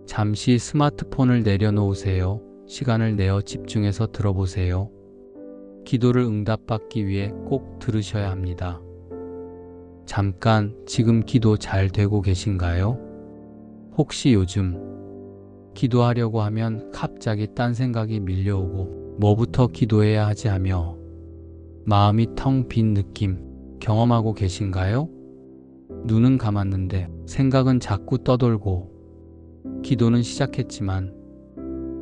잠시 스마트폰을 내려놓으세요. 시간을 내어 집중해서 들어보세요. 기도를 응답받기 위해 꼭 들으셔야 합니다. 잠깐, 지금 기도 잘 되고 계신가요? 혹시 요즘 기도하려고 하면 갑자기 딴 생각이 밀려오고 뭐부터 기도해야 하지 하며 마음이 텅 빈 느낌 경험하고 계신가요? 눈은 감았는데 생각은 자꾸 떠돌고 기도는 시작했지만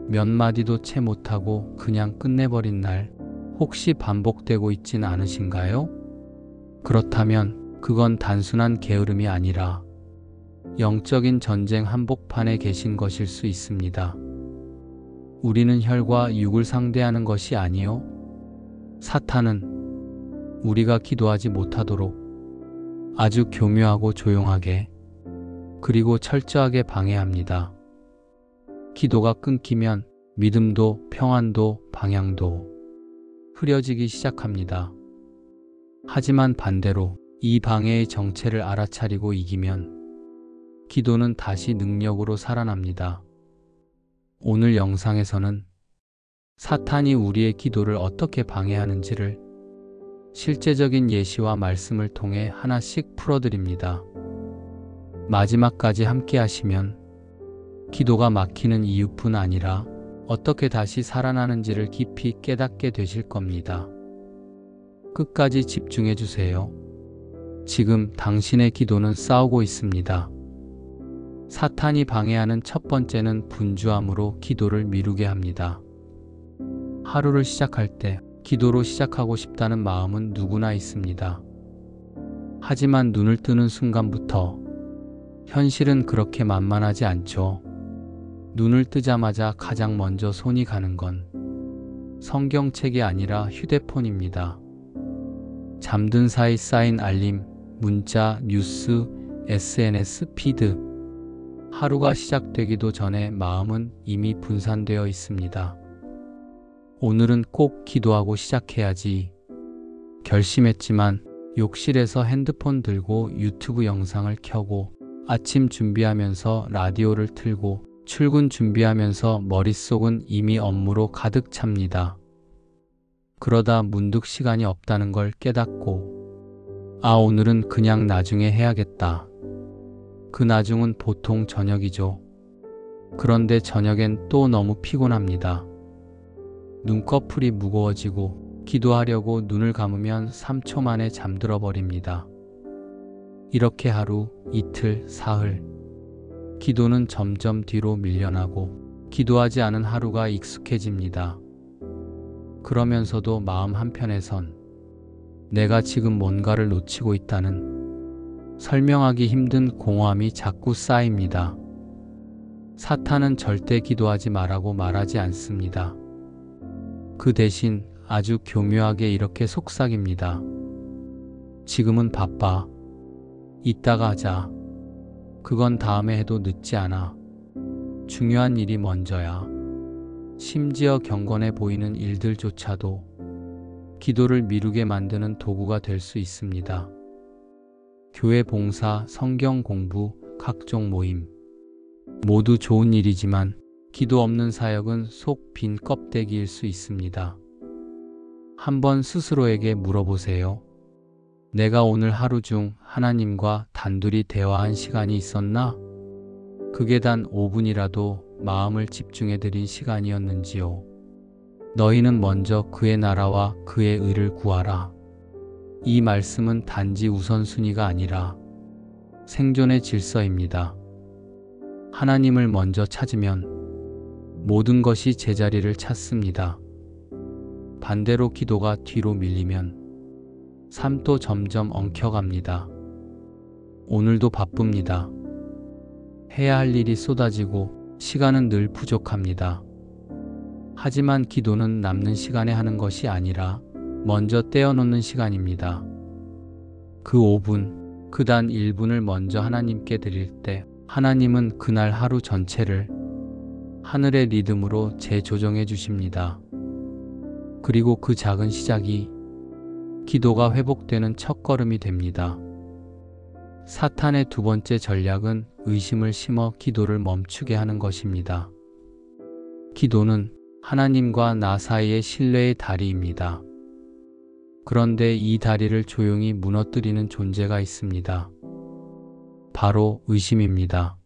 몇 마디도 채 못하고 그냥 끝내버린 날 혹시 반복되고 있진 않으신가요? 그렇다면 그건 단순한 게으름이 아니라 영적인 전쟁 한복판에 계신 것일 수 있습니다. 우리는 혈과 육을 상대하는 것이 아니요. 사탄은 우리가 기도하지 못하도록 아주 교묘하고 조용하게 그리고 철저하게 방해합니다. 기도가 끊기면 믿음도 평안도 방향도 흐려지기 시작합니다. 하지만 반대로 이 방해의 정체를 알아차리고 이기면 기도는 다시 능력으로 살아납니다. 오늘 영상에서는 사탄이 우리의 기도를 어떻게 방해하는지를 실제적인 예시와 말씀을 통해 하나씩 풀어드립니다. 마지막까지 함께 하시면 기도가 막히는 이유뿐 아니라 어떻게 다시 살아나는지를 깊이 깨닫게 되실 겁니다. 끝까지 집중해 주세요. 지금 당신의 기도는 싸우고 있습니다. 사탄이 방해하는 첫 번째는 분주함으로 기도를 미루게 합니다. 하루를 시작할 때 기도로 시작하고 싶다는 마음은 누구나 있습니다. 하지만 눈을 뜨는 순간부터 현실은 그렇게 만만하지 않죠. 눈을 뜨자마자 가장 먼저 손이 가는 건 성경책이 아니라 휴대폰입니다. 잠든 사이 쌓인 알림, 문자, 뉴스, SNS 피드. 하루가 시작되기도 전에 마음은 이미 분산되어 있습니다. 오늘은 꼭 기도하고 시작해야지 결심했지만 욕실에서 핸드폰 들고 유튜브 영상을 켜고 아침 준비하면서 라디오를 틀고 출근 준비하면서 머릿속은 이미 업무로 가득 찹니다. 그러다 문득 시간이 없다는 걸 깨닫고 오늘은 그냥 나중에 해야겠다. 그 나중은 보통 저녁이죠. 그런데 저녁엔 또 너무 피곤합니다. 눈꺼풀이 무거워지고 기도하려고 눈을 감으면 3초 만에 잠들어 버립니다. 이렇게 하루, 이틀, 사흘. 기도는 점점 뒤로 밀려나고 기도하지 않은 하루가 익숙해집니다. 그러면서도 마음 한편에선 내가 지금 뭔가를 놓치고 있다는 설명하기 힘든 공허함이 자꾸 쌓입니다. 사탄은 절대 기도하지 말라고 말하지 않습니다. 그 대신 아주 교묘하게 이렇게 속삭입니다. 지금은 바빠. 이따가 하자. 그건 다음에 해도 늦지 않아. 중요한 일이 먼저야. 심지어 경건해 보이는 일들조차도 기도를 미루게 만드는 도구가 될 수 있습니다. 교회 봉사, 성경 공부, 각종 모임. 모두 좋은 일이지만 기도 없는 사역은 속 빈 껍데기일 수 있습니다. 한번 스스로에게 물어보세요. 내가 오늘 하루 중 하나님과 단둘이 대화한 시간이 있었나? 그게 단 5분이라도 마음을 집중해드린 시간이었는지요. 너희는 먼저 그의 나라와 그의 의를 구하라. 이 말씀은 단지 우선순위가 아니라 생존의 질서입니다. 하나님을 먼저 찾으면 모든 것이 제자리를 찾습니다. 반대로 기도가 뒤로 밀리면 삶도 점점 엉켜갑니다. 오늘도 바쁩니다. 해야 할 일이 쏟아지고 시간은 늘 부족합니다. 하지만 기도는 남는 시간에 하는 것이 아니라 먼저 떼어놓는 시간입니다. 그 5분, 그 단 1분을 먼저 하나님께 드릴 때 하나님은 그날 하루 전체를 하늘의 리듬으로 재조정해 주십니다. 그리고 그 작은 시작이 기도가 회복되는 첫걸음이 됩니다. 사탄의 두 번째 전략은 의심을 심어 기도를 멈추게 하는 것입니다. 기도는 하나님과 나 사이의 신뢰의 다리입니다. 그런데 이 다리를 조용히 무너뜨리는 존재가 있습니다. 바로 의심입니다.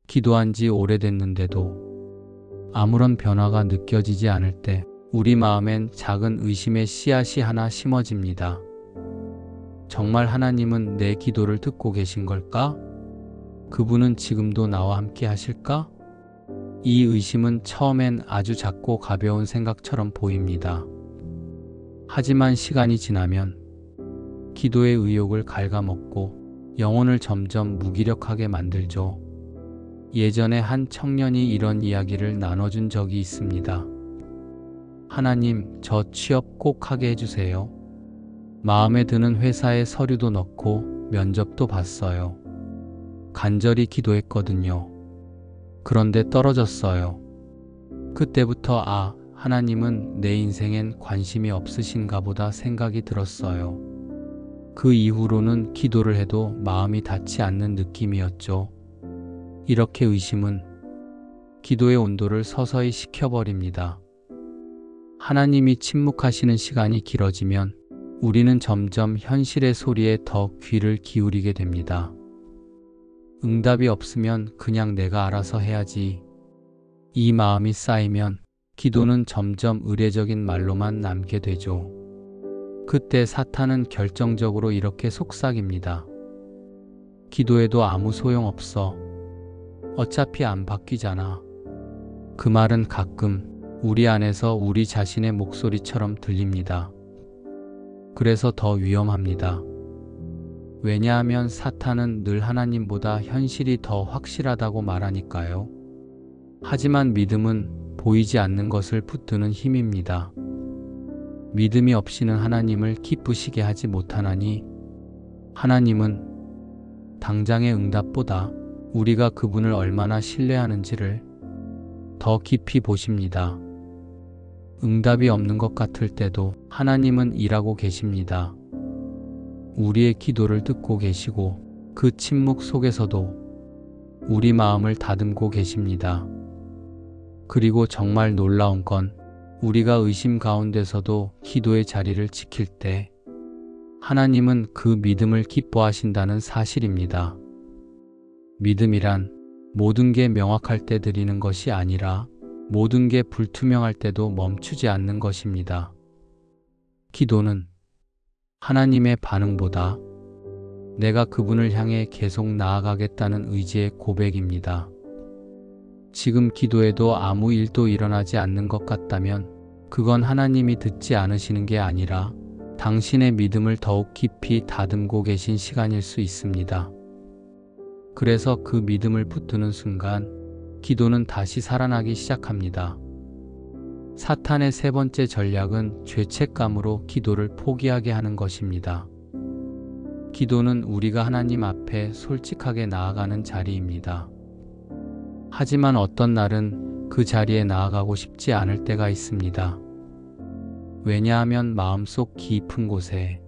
기도한 지 오래됐는데도 아무런 변화가 느껴지지 않을 때 우리 마음엔 작은 의심의 씨앗이 하나 심어집니다. 정말 하나님은 내 기도를 듣고 계신 걸까? 그분은 지금도 나와 함께 하실까? 이 의심은 처음엔 아주 작고 가벼운 생각처럼 보입니다. 하지만 시간이 지나면 기도의 의욕을 갉아먹고 영혼을 점점 무기력하게 만들죠. 예전에 한 청년이 이런 이야기를 나눠준 적이 있습니다. 하나님, 저 취업 꼭 하게 해주세요. 마음에 드는 회사에 서류도 넣고 면접도 봤어요. 간절히 기도했거든요. 그런데 떨어졌어요. 그때부터 하나님은 내 인생엔 관심이 없으신가 보다 생각이 들었어요. 그 이후로는 기도를 해도 마음이 닿지 않는 느낌이었죠. 이렇게 의심은 기도의 온도를 서서히 식혀버립니다. 하나님이 침묵하시는 시간이 길어지면 우리는 점점 현실의 소리에 더 귀를 기울이게 됩니다. 응답이 없으면 그냥 내가 알아서 해야지. 이 마음이 쌓이면 기도는 점점 의례적인 말로만 남게 되죠. 그때 사탄은 결정적으로 이렇게 속삭입니다. 기도해도 아무 소용없어. 어차피 안 바뀌잖아. 그 말은 가끔 우리 안에서 우리 자신의 목소리처럼 들립니다. 그래서 더 위험합니다. 왜냐하면 사탄은 늘 하나님보다 현실이 더 확실하다고 말하니까요. 하지만 믿음은 보이지 않는 것을 붙드는 힘입니다. 믿음이 없이는 하나님을 기쁘시게 하지 못하나니 하나님은 당장의 응답보다 우리가 그분을 얼마나 신뢰하는지를 더 깊이 보십니다. 응답이 없는 것 같을 때도 하나님은 일하고 계십니다. 우리의 기도를 듣고 계시고 그 침묵 속에서도 우리 마음을 다듬고 계십니다. 그리고 정말 놀라운 건 우리가 의심 가운데서도 기도의 자리를 지킬 때 하나님은 그 믿음을 기뻐하신다는 사실입니다. 믿음이란 모든 게 명확할 때 드리는 것이 아니라 모든 게 불투명할 때도 멈추지 않는 것입니다. 기도는 하나님의 반응보다 내가 그분을 향해 계속 나아가겠다는 의지의 고백입니다. 지금 기도해도 아무 일도 일어나지 않는 것 같다면 그건 하나님이 듣지 않으시는 게 아니라 당신의 믿음을 더욱 깊이 다듬고 계신 시간일 수 있습니다. 그래서 그 믿음을 붙드는 순간 기도는 다시 살아나기 시작합니다. 사탄의 세 번째 전략은 죄책감으로 기도를 포기하게 하는 것입니다. 기도는 우리가 하나님 앞에 솔직하게 나아가는 자리입니다. 하지만 어떤 날은 그 자리에 나아가고 싶지 않을 때가 있습니다. 왜냐하면 마음속 깊은 곳에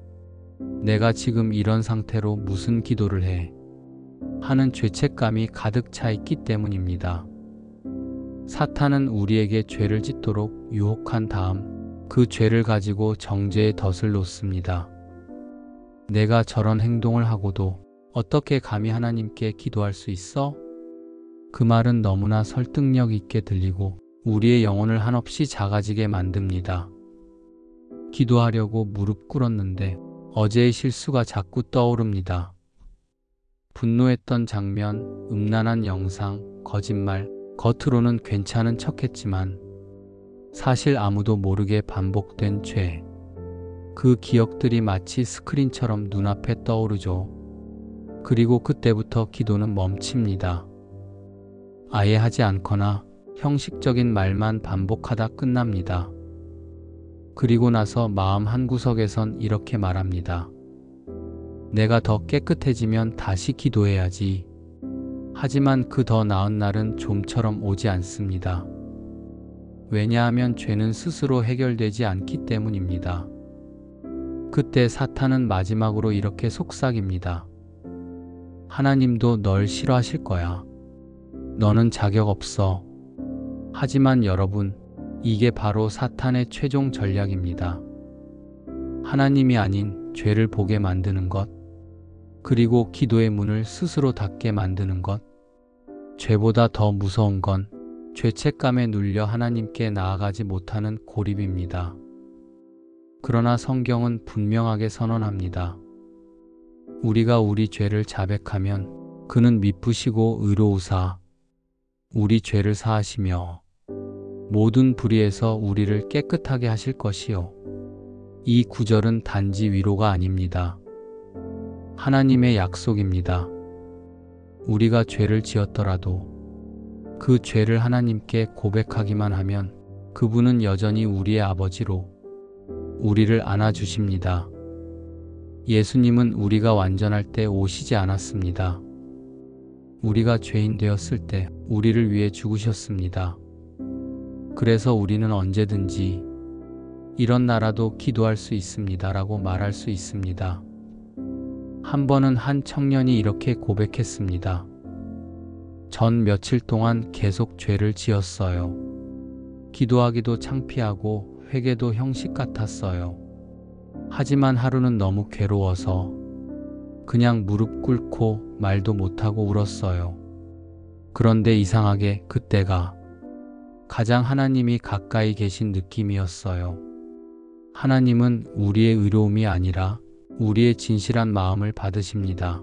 내가 지금 이런 상태로 무슨 기도를 해? 하는 죄책감이 가득 차 있기 때문입니다. 사탄은 우리에게 죄를 짓도록 유혹한 다음 그 죄를 가지고 정죄의 덫을 놓습니다. 내가 저런 행동을 하고도 어떻게 감히 하나님께 기도할 수 있어? 그 말은 너무나 설득력 있게 들리고 우리의 영혼을 한없이 작아지게 만듭니다. 기도하려고 무릎 꿇었는데 어제의 실수가 자꾸 떠오릅니다. 분노했던 장면, 음란한 영상, 거짓말, 겉으로는 괜찮은 척했지만 사실 아무도 모르게 반복된 죄. 그 기억들이 마치 스크린처럼 눈앞에 떠오르죠. 그리고 그때부터 기도는 멈춥니다. 아예 하지 않거나 형식적인 말만 반복하다 끝납니다. 그리고 나서 마음 한구석에선 이렇게 말합니다. 내가 더 깨끗해지면 다시 기도해야지. 하지만 그 더 나은 날은 좀처럼 오지 않습니다. 왜냐하면 죄는 스스로 해결되지 않기 때문입니다. 그때 사탄은 마지막으로 이렇게 속삭입니다. 하나님도 널 싫어하실 거야. 너는 자격 없어. 하지만 여러분, 이게 바로 사탄의 최종 전략입니다. 하나님이 아닌 죄를 보게 만드는 것, 그리고 기도의 문을 스스로 닫게 만드는 것. 죄보다 더 무서운 건 죄책감에 눌려 하나님께 나아가지 못하는 고립입니다. 그러나 성경은 분명하게 선언합니다. 우리가 우리 죄를 자백하면 그는 미쁘시고 의로우사 우리 죄를 사하시며 모든 불의에서 우리를 깨끗하게 하실 것이요. 이 구절은 단지 위로가 아닙니다. 하나님의 약속입니다. 우리가 죄를 지었더라도 그 죄를 하나님께 고백하기만 하면 그분은 여전히 우리의 아버지로 우리를 안아주십니다. 예수님은 우리가 완전할 때 오시지 않았습니다. 우리가 죄인 되었을 때 우리를 위해 죽으셨습니다. 그래서 우리는 언제든지 이런 나라도 기도할 수 있습니다 라고 말할 수 있습니다. 한 번은 한 청년이 이렇게 고백했습니다. 전 며칠 동안 계속 죄를 지었어요. 기도하기도 창피하고 회개도 형식 같았어요. 하지만 하루는 너무 괴로워서 그냥 무릎 꿇고 말도 못하고 울었어요. 그런데 이상하게 그때가 가장 하나님이 가까이 계신 느낌이었어요. 하나님은 우리의 의로움이 아니라 우리의 진실한 마음을 받으십니다.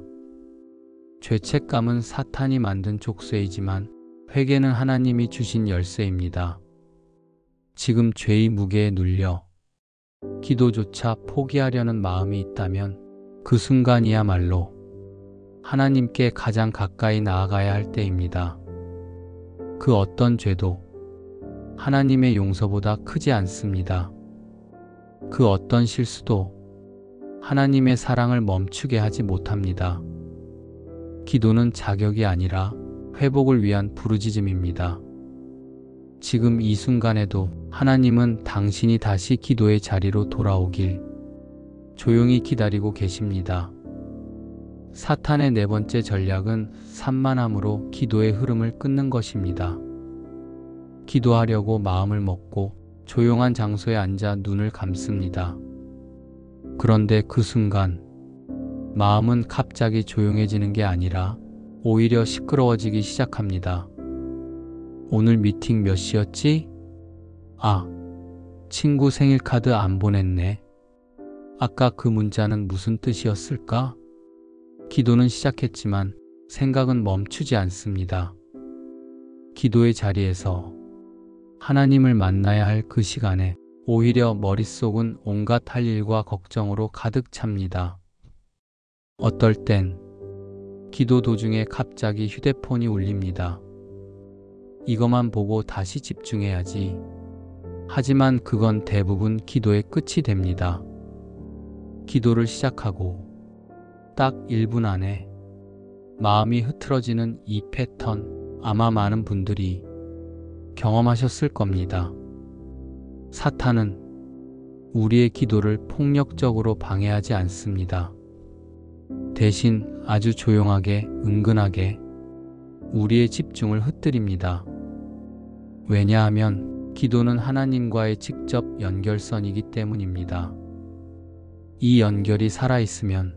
죄책감은 사탄이 만든 족쇄이지만 회개는 하나님이 주신 열쇠입니다. 지금 죄의 무게에 눌려 기도조차 포기하려는 마음이 있다면 그 순간이야말로 하나님께 가장 가까이 나아가야 할 때입니다. 그 어떤 죄도 하나님의 용서보다 크지 않습니다. 그 어떤 실수도 하나님의 사랑을 멈추게 하지 못합니다. 기도는 자격이 아니라 회복을 위한 부르짖음입니다. 지금 이 순간에도 하나님은 당신이 다시 기도의 자리로 돌아오길 조용히 기다리고 계십니다. 사탄의 네 번째 전략은 산만함으로 기도의 흐름을 끊는 것입니다. 기도하려고 마음을 먹고 조용한 장소에 앉아 눈을 감습니다. 그런데 그 순간 마음은 갑자기 조용해지는 게 아니라 오히려 시끄러워지기 시작합니다. 오늘 미팅 몇 시였지? 아, 친구 생일 카드 안 보냈네. 아까 그 문자는 무슨 뜻이었을까? 기도는 시작했지만 생각은 멈추지 않습니다. 기도의 자리에서 하나님을 만나야 할 그 시간에 오히려 머릿속은 온갖 할 일과 걱정으로 가득 찹니다. 어떨 땐 기도 도중에 갑자기 휴대폰이 울립니다. 이것만 보고 다시 집중해야지. 하지만 그건 대부분 기도의 끝이 됩니다. 기도를 시작하고 딱 1분 안에 마음이 흐트러지는 이 패턴, 아마 많은 분들이 경험하셨을 겁니다. 사탄은 우리의 기도를 폭력적으로 방해하지 않습니다. 대신 아주 조용하게, 은근하게 우리의 집중을 흩뜨립니다. 왜냐하면 기도는 하나님과의 직접 연결선이기 때문입니다. 이 연결이 살아있으면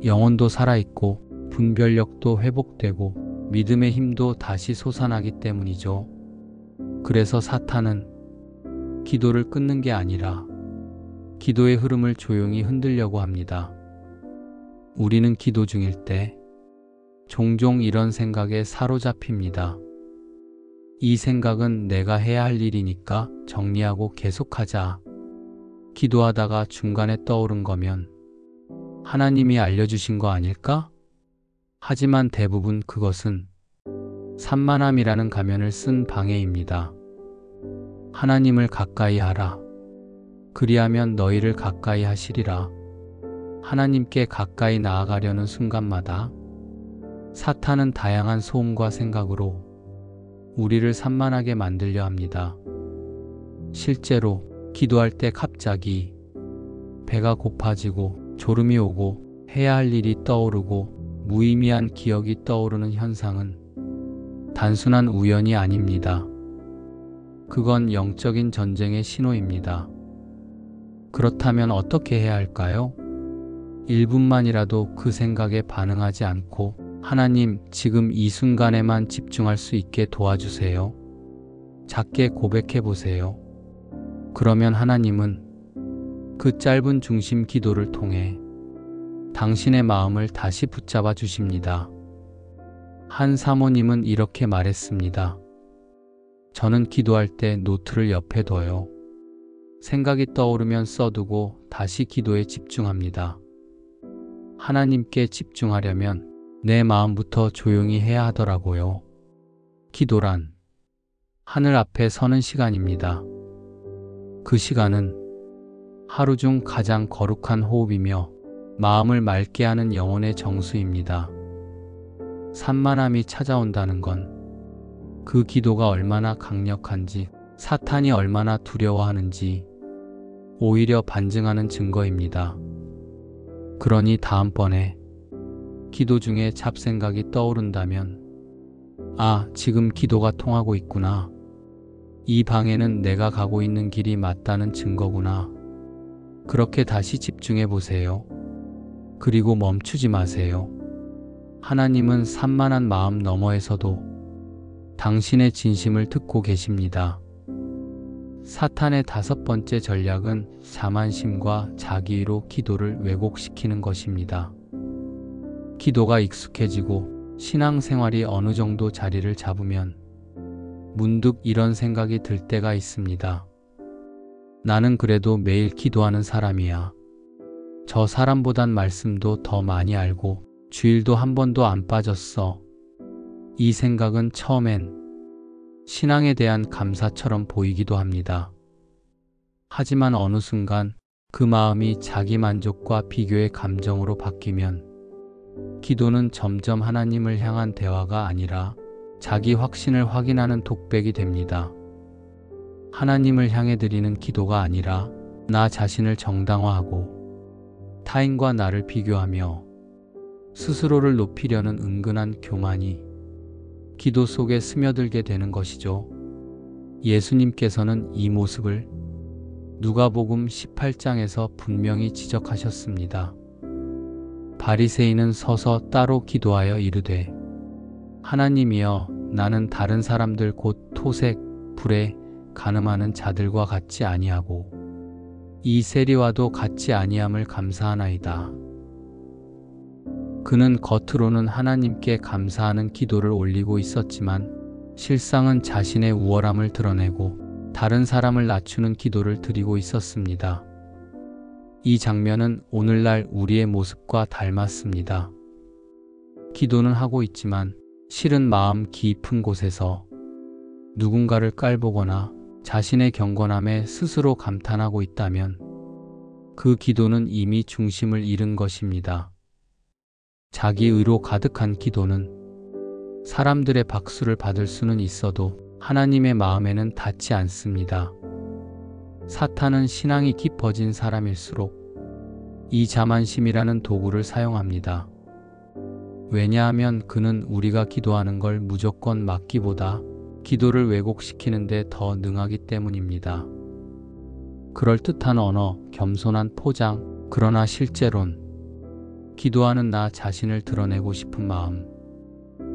영혼도 살아있고 분별력도 회복되고 믿음의 힘도 다시 솟아나기 때문이죠. 그래서 사탄은 기도를 끊는 게 아니라 기도의 흐름을 조용히 흔들려고 합니다. 우리는 기도 중일 때 종종 이런 생각에 사로잡힙니다. 이 생각은 내가 해야 할 일이니까 정리하고 계속하자. 기도하다가 중간에 떠오른 거면 하나님이 알려주신 거 아닐까? 하지만 대부분 그것은 산만함이라는 가면을 쓴 방해입니다. 하나님을 가까이 하라. 그리하면 너희를 가까이 하시리라. 하나님께 가까이 나아가려는 순간마다 사탄은 다양한 소음과 생각으로 우리를 산만하게 만들려 합니다. 실제로 기도할 때 갑자기 배가 고파지고 졸음이 오고 해야 할 일이 떠오르고 무의미한 기억이 떠오르는 현상은 단순한 우연이 아닙니다. 그건 영적인 전쟁의 신호입니다. 그렇다면 어떻게 해야 할까요? 1분만이라도 그 생각에 반응하지 않고 하나님, 지금 이 순간에만 집중할 수 있게 도와주세요. 작게 고백해 보세요. 그러면 하나님은 그 짧은 중심 기도를 통해 당신의 마음을 다시 붙잡아 주십니다. 한 사모님은 이렇게 말했습니다. 저는 기도할 때 노트를 옆에 둬요. 생각이 떠오르면 써두고 다시 기도에 집중합니다. 하나님께 집중하려면 내 마음부터 조용히 해야 하더라고요. 기도란 하늘 앞에 서는 시간입니다. 그 시간은 하루 중 가장 거룩한 호흡이며 마음을 맑게 하는 영혼의 정수입니다. 산만함이 찾아온다는 건 그 기도가 얼마나 강력한지, 사탄이 얼마나 두려워하는지 오히려 반증하는 증거입니다. 그러니 다음번에 기도 중에 잡생각이 떠오른다면, 아, 지금 기도가 통하고 있구나. 이 방에는 내가 가고 있는 길이 맞다는 증거구나. 그렇게 다시 집중해 보세요. 그리고 멈추지 마세요. 하나님은 산만한 마음 너머에서도 당신의 진심을 듣고 계십니다. 사탄의 5번째 전략은 자만심과 자기의로 기도를 왜곡시키는 것입니다. 기도가 익숙해지고 신앙생활이 어느 정도 자리를 잡으면 문득 이런 생각이 들 때가 있습니다. 나는 그래도 매일 기도하는 사람이야. 저 사람보단 말씀도 더 많이 알고 주일도 한 번도 안 빠졌어. 이 생각은 처음엔 신앙에 대한 감사처럼 보이기도 합니다. 하지만 어느 순간 그 마음이 자기 만족과 비교의 감정으로 바뀌면 기도는 점점 하나님을 향한 대화가 아니라 자기 확신을 확인하는 독백이 됩니다. 하나님을 향해 드리는 기도가 아니라 나 자신을 정당화하고 타인과 나를 비교하며 스스로를 높이려는 은근한 교만이 기도 속에 스며들게 되는 것이죠. 예수님께서는 이 모습을 누가복음 18장에서 분명히 지적하셨습니다. 바리새인은 서서 따로 기도하여 이르되, 하나님이여, 나는 다른 사람들 곧 토색, 불에 간음하는 자들과 같지 아니하고 이 세리와도 같지 아니함을 감사하나이다. 그는 겉으로는 하나님께 감사하는 기도를 올리고 있었지만 실상은 자신의 우월함을 드러내고 다른 사람을 낮추는 기도를 드리고 있었습니다. 이 장면은 오늘날 우리의 모습과 닮았습니다. 기도는 하고 있지만 실은 마음 깊은 곳에서 누군가를 깔보거나 자신의 경건함에 스스로 감탄하고 있다면 그 기도는 이미 중심을 잃은 것입니다. 자기 의로 가득한 기도는 사람들의 박수를 받을 수는 있어도 하나님의 마음에는 닿지 않습니다. 사탄은 신앙이 깊어진 사람일수록 이 자만심이라는 도구를 사용합니다. 왜냐하면 그는 우리가 기도하는 걸 무조건 막기보다 기도를 왜곡시키는 데 더 능하기 때문입니다. 그럴듯한 언어, 겸손한 포장, 그러나 실제론 기도하는 나 자신을 드러내고 싶은 마음,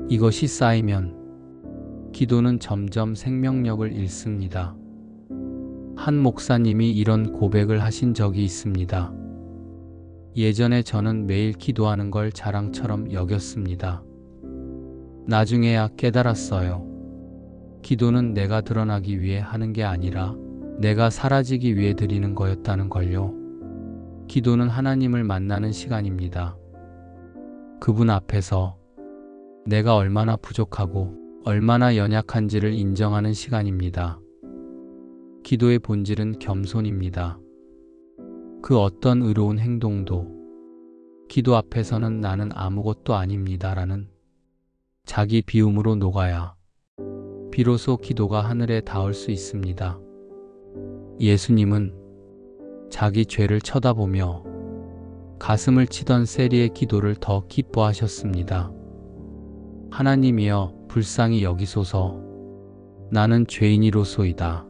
이것이 쌓이면 기도는 점점 생명력을 잃습니다. 한 목사님이 이런 고백을 하신 적이 있습니다. 예전에 저는 매일 기도하는 걸 자랑처럼 여겼습니다. 나중에야 깨달았어요. 기도는 내가 드러나기 위해 하는 게 아니라 내가 사라지기 위해 드리는 거였다는 걸요. 기도는 하나님을 만나는 시간입니다. 그분 앞에서 내가 얼마나 부족하고 얼마나 연약한지를 인정하는 시간입니다. 기도의 본질은 겸손입니다. 그 어떤 의로운 행동도 기도 앞에서는 나는 아무것도 아닙니다라는 자기 비움으로 녹아야 비로소 기도가 하늘에 닿을 수 있습니다. 예수님은 자기 죄를 쳐다보며 가슴을 치던 세리의 기도를 더 기뻐하셨습니다. 하나님이여 불쌍히 여기소서. 나는 죄인이로소이다.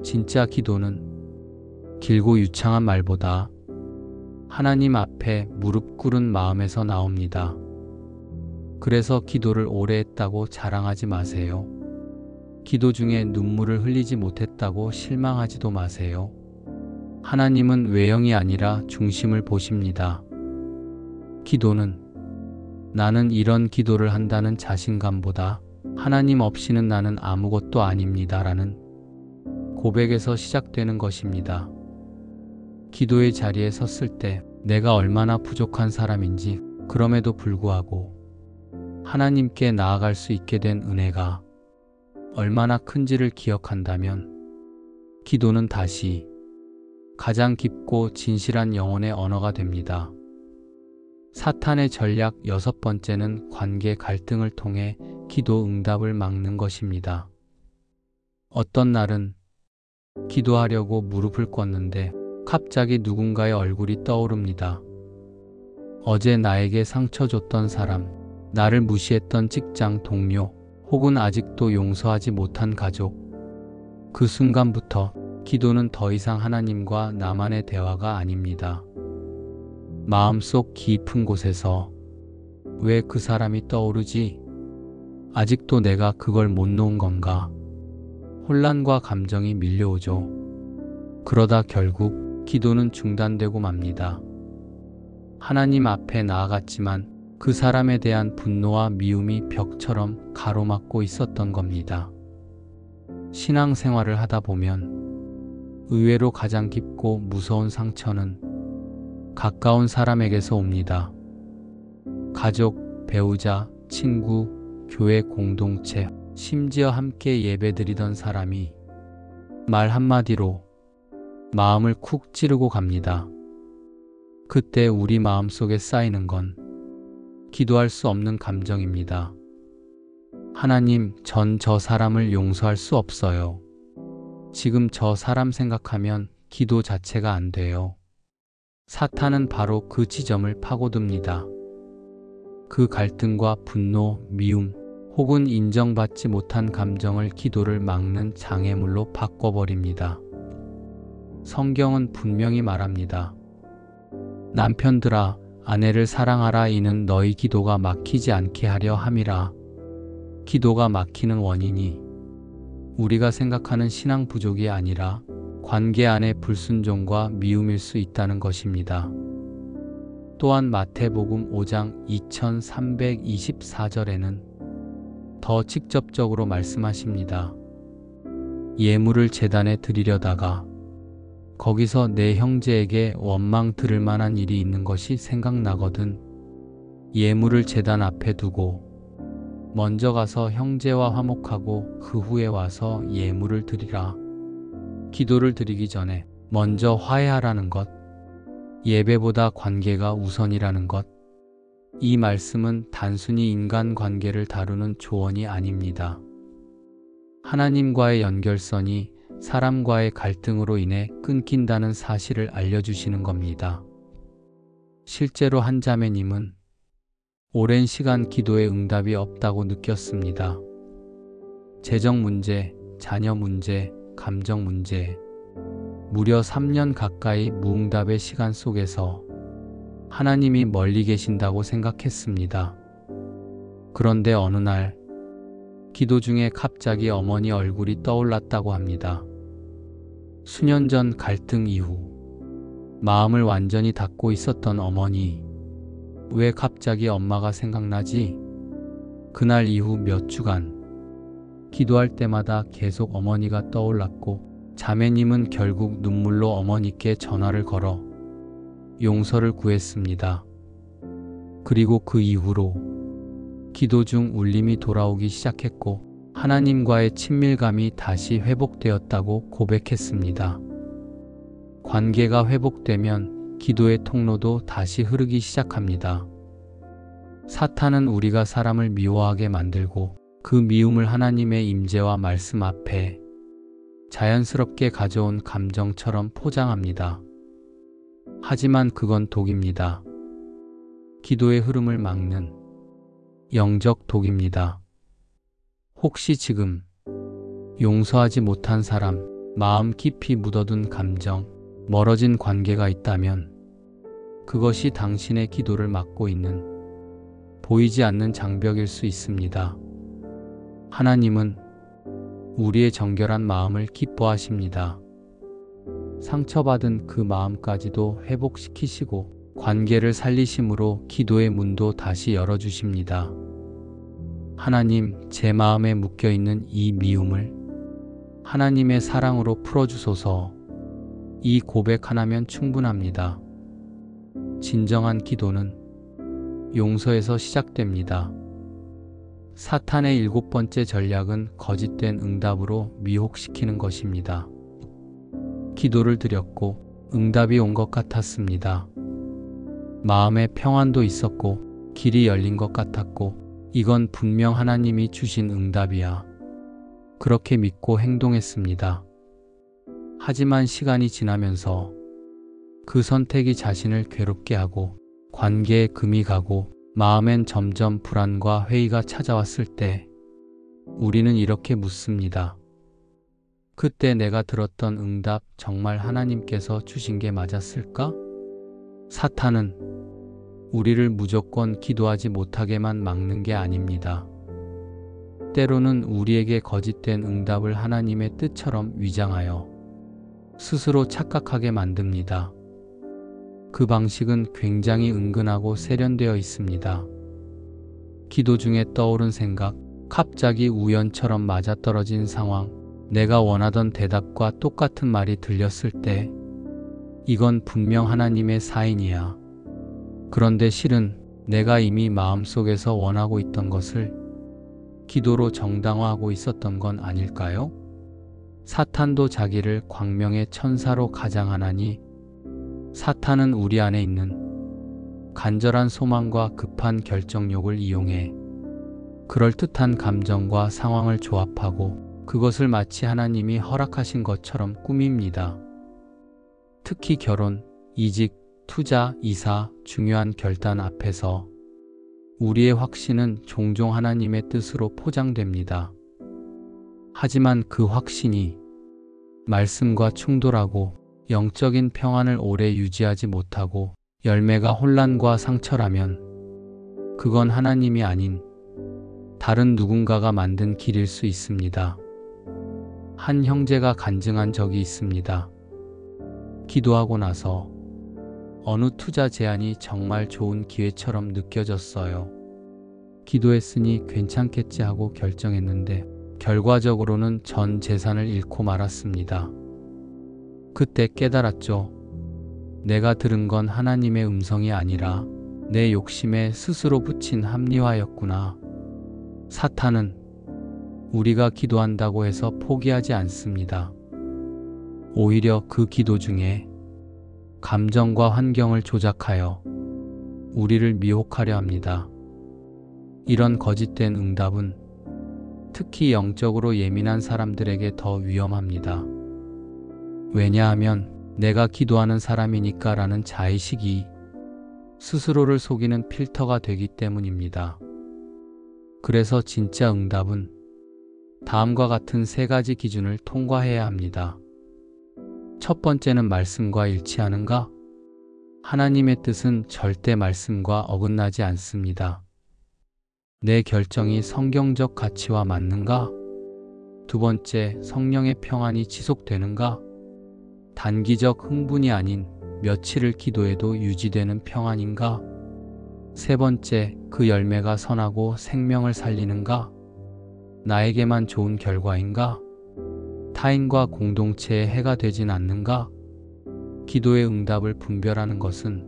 진짜 기도는 길고 유창한 말보다 하나님 앞에 무릎 꿇은 마음에서 나옵니다. 그래서 기도를 오래 했다고 자랑하지 마세요. 기도 중에 눈물을 흘리지 못했다고 실망하지도 마세요. 하나님은 외형이 아니라 중심을 보십니다. 기도는 나는 이런 기도를 한다는 자신감보다 하나님 없이는 나는 아무것도 아닙니다라는 고백에서 시작되는 것입니다. 기도의 자리에 섰을 때 내가 얼마나 부족한 사람인지, 그럼에도 불구하고 하나님께 나아갈 수 있게 된 은혜가 얼마나 큰지를 기억한다면 기도는 다시 가장 깊고 진실한 영혼의 언어가 됩니다. 사탄의 전략 6번째는 관계 갈등을 통해 기도 응답을 막는 것입니다. 어떤 날은 기도하려고 무릎을 꿇는데 갑자기 누군가의 얼굴이 떠오릅니다. 어제 나에게 상처 줬던 사람, 나를 무시했던 직장 동료, 혹은 아직도 용서하지 못한 가족. 그 순간부터 기도는 더 이상 하나님과 나만의 대화가 아닙니다. 마음속 깊은 곳에서 왜 그 사람이 떠오르지? 아직도 내가 그걸 못 놓은 건가? 혼란과 감정이 밀려오죠. 그러다 결국 기도는 중단되고 맙니다. 하나님 앞에 나아갔지만 그 사람에 대한 분노와 미움이 벽처럼 가로막고 있었던 겁니다. 신앙생활을 하다 보면 의외로 가장 깊고 무서운 상처는 가까운 사람에게서 옵니다. 가족, 배우자, 친구, 교회 공동체, 심지어 함께 예배드리던 사람이 말 한마디로 마음을 쿡 찌르고 갑니다. 그때 우리 마음속에 쌓이는 건 기도할 수 없는 감정입니다. 하나님, 전 저 사람을 용서할 수 없어요. 지금 저 사람 생각하면 기도 자체가 안 돼요. 사탄은 바로 그 지점을 파고듭니다. 그 갈등과 분노, 미움, 혹은 인정받지 못한 감정을 기도를 막는 장애물로 바꿔버립니다. 성경은 분명히 말합니다. 남편들아, 아내를 사랑하라. 이는 너희 기도가 막히지 않게 하려 함이라. 기도가 막히는 원인이 우리가 생각하는 신앙 부족이 아니라 관계 안의 불순종과 미움일 수 있다는 것입니다. 또한 마태복음 5장 2324절에는 더 직접적으로 말씀하십니다. 예물을 제단에 드리려다가 거기서 내 형제에게 원망 들을 만한 일이 있는 것이 생각나거든 예물을 제단 앞에 두고 먼저 가서 형제와 화목하고 그 후에 와서 예물을 드리라. 기도를 드리기 전에 먼저 화해하라는 것, 예배보다 관계가 우선이라는 것. 이 말씀은 단순히 인간관계를 다루는 조언이 아닙니다. 하나님과의 연결선이 사람과의 갈등으로 인해 끊긴다는 사실을 알려주시는 겁니다. 실제로 한 자매님은 오랜 시간 기도에 응답이 없다고 느꼈습니다. 재정 문제, 자녀 문제, 감정 문제, 무려 3년 가까이 무응답의 시간 속에서 하나님이 멀리 계신다고 생각했습니다. 그런데 어느 날 기도 중에 갑자기 어머니 얼굴이 떠올랐다고 합니다. 수년 전 갈등 이후 마음을 완전히 닫고 있었던 어머니, 왜 갑자기 엄마가 생각나지? 그날 이후 몇 주간 기도할 때마다 계속 어머니가 떠올랐고 자매님은 결국 눈물로 어머니께 전화를 걸어 용서를 구했습니다. 그리고 그 이후로 기도 중 울림이 돌아오기 시작했고 하나님과의 친밀감이 다시 회복되었다고 고백했습니다. 관계가 회복되면 기도의 통로도 다시 흐르기 시작합니다. 사탄은 우리가 사람을 미워하게 만들고 그 미움을 하나님의 임재와 말씀 앞에 자연스럽게 가져온 감정처럼 포장합니다. 하지만 그건 독입니다. 기도의 흐름을 막는 영적 독입니다. 혹시 지금 용서하지 못한 사람, 마음 깊이 묻어둔 감정, 멀어진 관계가 있다면 그것이 당신의 기도를 막고 있는 보이지 않는 장벽일 수 있습니다. 하나님은 우리의 정결한 마음을 기뻐하십니다. 상처받은 그 마음까지도 회복시키시고 관계를 살리심으로 기도의 문도 다시 열어주십니다. 하나님, 제 마음에 묶여있는 이 미움을 하나님의 사랑으로 풀어주소서. 이 고백 하나면 충분합니다. 진정한 기도는 용서에서 시작됩니다. 사탄의 7번째 전략은 거짓된 응답으로 미혹시키는 것입니다. 기도를 드렸고 응답이 온 것 같았습니다. 마음에 평안도 있었고 길이 열린 것 같았고 이건 분명 하나님이 주신 응답이야. 그렇게 믿고 행동했습니다. 하지만 시간이 지나면서 그 선택이 자신을 괴롭게 하고 관계에 금이 가고 마음엔 점점 불안과 회의가 찾아왔을 때 우리는 이렇게 묻습니다. 그때 내가 들었던 응답 정말 하나님께서 주신 게 맞았을까? 사탄은 우리를 무조건 기도하지 못하게만 막는 게 아닙니다. 때로는 우리에게 거짓된 응답을 하나님의 뜻처럼 위장하여 스스로 착각하게 만듭니다. 그 방식은 굉장히 은근하고 세련되어 있습니다. 기도 중에 떠오른 생각, 갑자기 우연처럼 맞아떨어진 상황, 내가 원하던 대답과 똑같은 말이 들렸을 때 이건 분명 하나님의 사인이야. 그런데 실은 내가 이미 마음속에서 원하고 있던 것을 기도로 정당화하고 있었던 건 아닐까요? 사탄도 자기를 광명의 천사로 가장하나니 사탄은 우리 안에 있는 간절한 소망과 급한 결정욕을 이용해 그럴듯한 감정과 상황을 조합하고 그것을 마치 하나님이 허락하신 것처럼 꾸밉니다. 특히 결혼, 이직, 투자, 이사, 중요한 결단 앞에서 우리의 확신은 종종 하나님의 뜻으로 포장됩니다. 하지만 그 확신이 말씀과 충돌하고 영적인 평안을 오래 유지하지 못하고 열매가 혼란과 상처라면 그건 하나님이 아닌 다른 누군가가 만든 길일 수 있습니다. 한 형제가 간증한 적이 있습니다. 기도하고 나서 어느 투자 제안이 정말 좋은 기회처럼 느껴졌어요. 기도했으니 괜찮겠지 하고 결정했는데 결과적으로는 전 재산을 잃고 말았습니다. 그때 깨달았죠. 내가 들은 건 하나님의 음성이 아니라 내 욕심에 스스로 붙인 합리화였구나. 사탄은 우리가 기도한다고 해서 포기하지 않습니다. 오히려 그 기도 중에 감정과 환경을 조작하여 우리를 미혹하려 합니다. 이런 거짓된 응답은 특히 영적으로 예민한 사람들에게 더 위험합니다. 왜냐하면 내가 기도하는 사람이니까 라는 자의식이 스스로를 속이는 필터가 되기 때문입니다. 그래서 진짜 응답은 다음과 같은 3가지 기준을 통과해야 합니다. 첫 번째는 말씀과 일치하는가? 하나님의 뜻은 절대 말씀과 어긋나지 않습니다. 내 결정이 성경적 가치와 맞는가? 두 번째, 성령의 평안이 지속되는가? 단기적 흥분이 아닌 며칠을 기도해도 유지되는 평안인가? 세 번째, 그 열매가 선하고 생명을 살리는가? 나에게만 좋은 결과인가? 타인과 공동체에 해가 되진 않는가? 기도의 응답을 분별하는 것은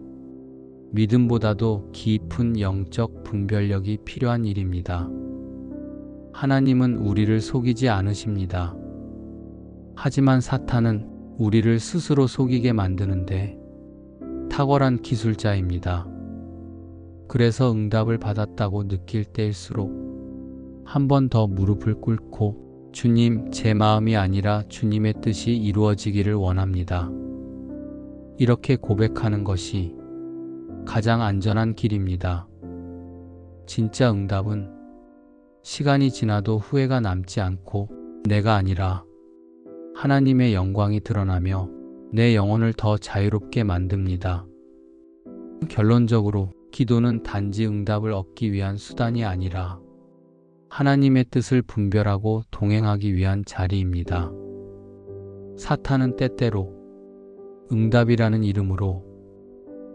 믿음보다도 깊은 영적 분별력이 필요한 일입니다. 하나님은 우리를 속이지 않으십니다. 하지만 사탄은 우리를 스스로 속이게 만드는데 탁월한 기술자입니다. 그래서 응답을 받았다고 느낄 때일수록 한 번 더 무릎을 꿇고 주님, 제 마음이 아니라 주님의 뜻이 이루어지기를 원합니다. 이렇게 고백하는 것이 가장 안전한 길입니다. 진짜 응답은 시간이 지나도 후회가 남지 않고 내가 아니라 하나님의 영광이 드러나며 내 영혼을 더 자유롭게 만듭니다. 결론적으로 기도는 단지 응답을 얻기 위한 수단이 아니라 하나님의 뜻을 분별하고 동행하기 위한 자리입니다. 사탄은 때때로 응답이라는 이름으로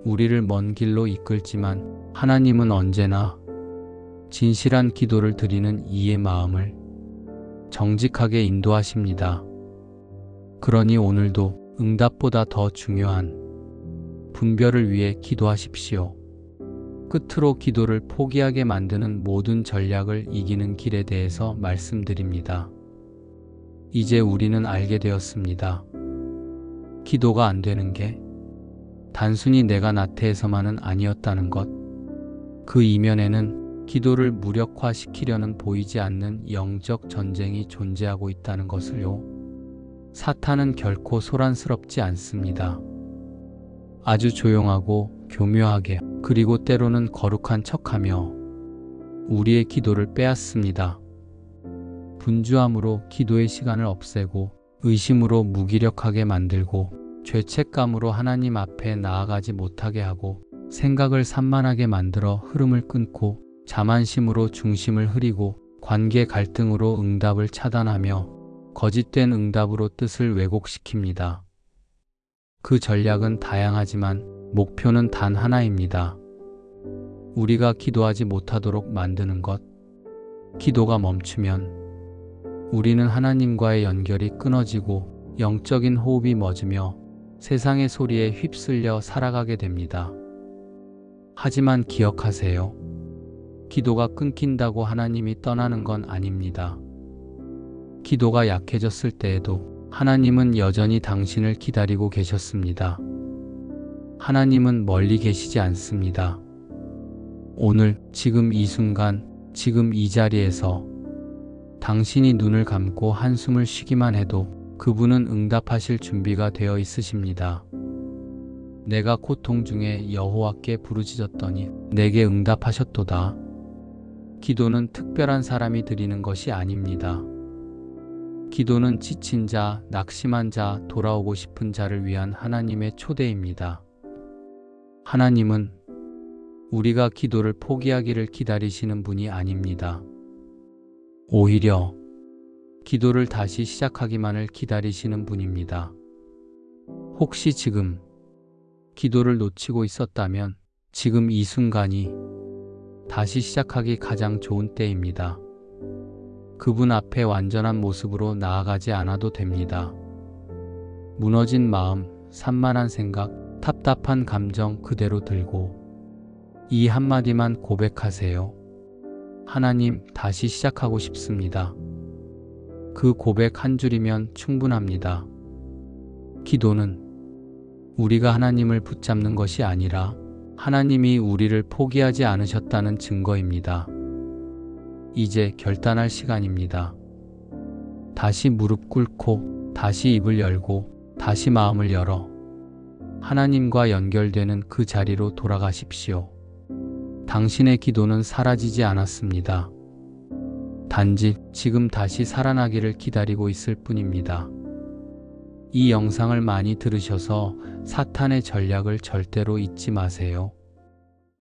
우리를 먼 길로 이끌지만 하나님은 언제나 진실한 기도를 드리는 이의 마음을 정직하게 인도하십니다. 그러니 오늘도 응답보다 더 중요한 분별을 위해 기도하십시오. 끝으로 기도를 포기하게 만드는 모든 전략을 이기는 길에 대해서 말씀드립니다. 이제 우리는 알게 되었습니다. 기도가 안 되는 게 단순히 내가 나태해서만은 아니었다는 것. 그 이면에는 기도를 무력화시키려는 보이지 않는 영적 전쟁이 존재하고 있다는 것을요. 사탄은 결코 소란스럽지 않습니다. 아주 조용하고 교묘하게 그리고 때로는 거룩한 척하며 우리의 기도를 빼앗습니다. 분주함으로 기도의 시간을 없애고 의심으로 무기력하게 만들고 죄책감으로 하나님 앞에 나아가지 못하게 하고 생각을 산만하게 만들어 흐름을 끊고 자만심으로 중심을 흐리고 관계 갈등으로 응답을 차단하며 거짓된 응답으로 뜻을 왜곡시킵니다. 그 전략은 다양하지만 목표는 단 하나입니다. 우리가 기도하지 못하도록 만드는 것. 기도가 멈추면 우리는 하나님과의 연결이 끊어지고 영적인 호흡이 멎으며 세상의 소리에 휩쓸려 살아가게 됩니다. 하지만 기억하세요. 기도가 끊긴다고 하나님이 떠나는 건 아닙니다. 기도가 약해졌을 때에도 하나님은 여전히 당신을 기다리고 계셨습니다. 하나님은 멀리 계시지 않습니다. 오늘, 지금 이 순간, 지금 이 자리에서 당신이 눈을 감고 한숨을 쉬기만 해도 그분은 응답하실 준비가 되어 있으십니다. 내가 고통 중에 여호와께 부르짖었더니 내게 응답하셨도다. 기도는 특별한 사람이 드리는 것이 아닙니다. 기도는 지친 자, 낙심한 자, 돌아오고 싶은 자를 위한 하나님의 초대입니다. 하나님은 우리가 기도를 포기하기를 기다리시는 분이 아닙니다. 오히려 기도를 다시 시작하기만을 기다리시는 분입니다. 혹시 지금 기도를 놓치고 있었다면 지금 이 순간이 다시 시작하기 가장 좋은 때입니다. 그분 앞에 완전한 모습으로 나아가지 않아도 됩니다. 무너진 마음, 산만한 생각, 답답한 감정 그대로 들고 이 한마디만 고백하세요. 하나님, 다시 시작하고 싶습니다. 그 고백 한 줄이면 충분합니다. 기도는 우리가 하나님을 붙잡는 것이 아니라 하나님이 우리를 포기하지 않으셨다는 증거입니다. 이제 결단할 시간입니다. 다시 무릎 꿇고, 다시 입을 열고, 다시 마음을 열어 하나님과 연결되는 그 자리로 돌아가십시오. 당신의 기도는 사라지지 않았습니다. 단지 지금 다시 살아나기를 기다리고 있을 뿐입니다. 이 영상을 많이 들으셔서 사탄의 전략을 절대로 잊지 마세요.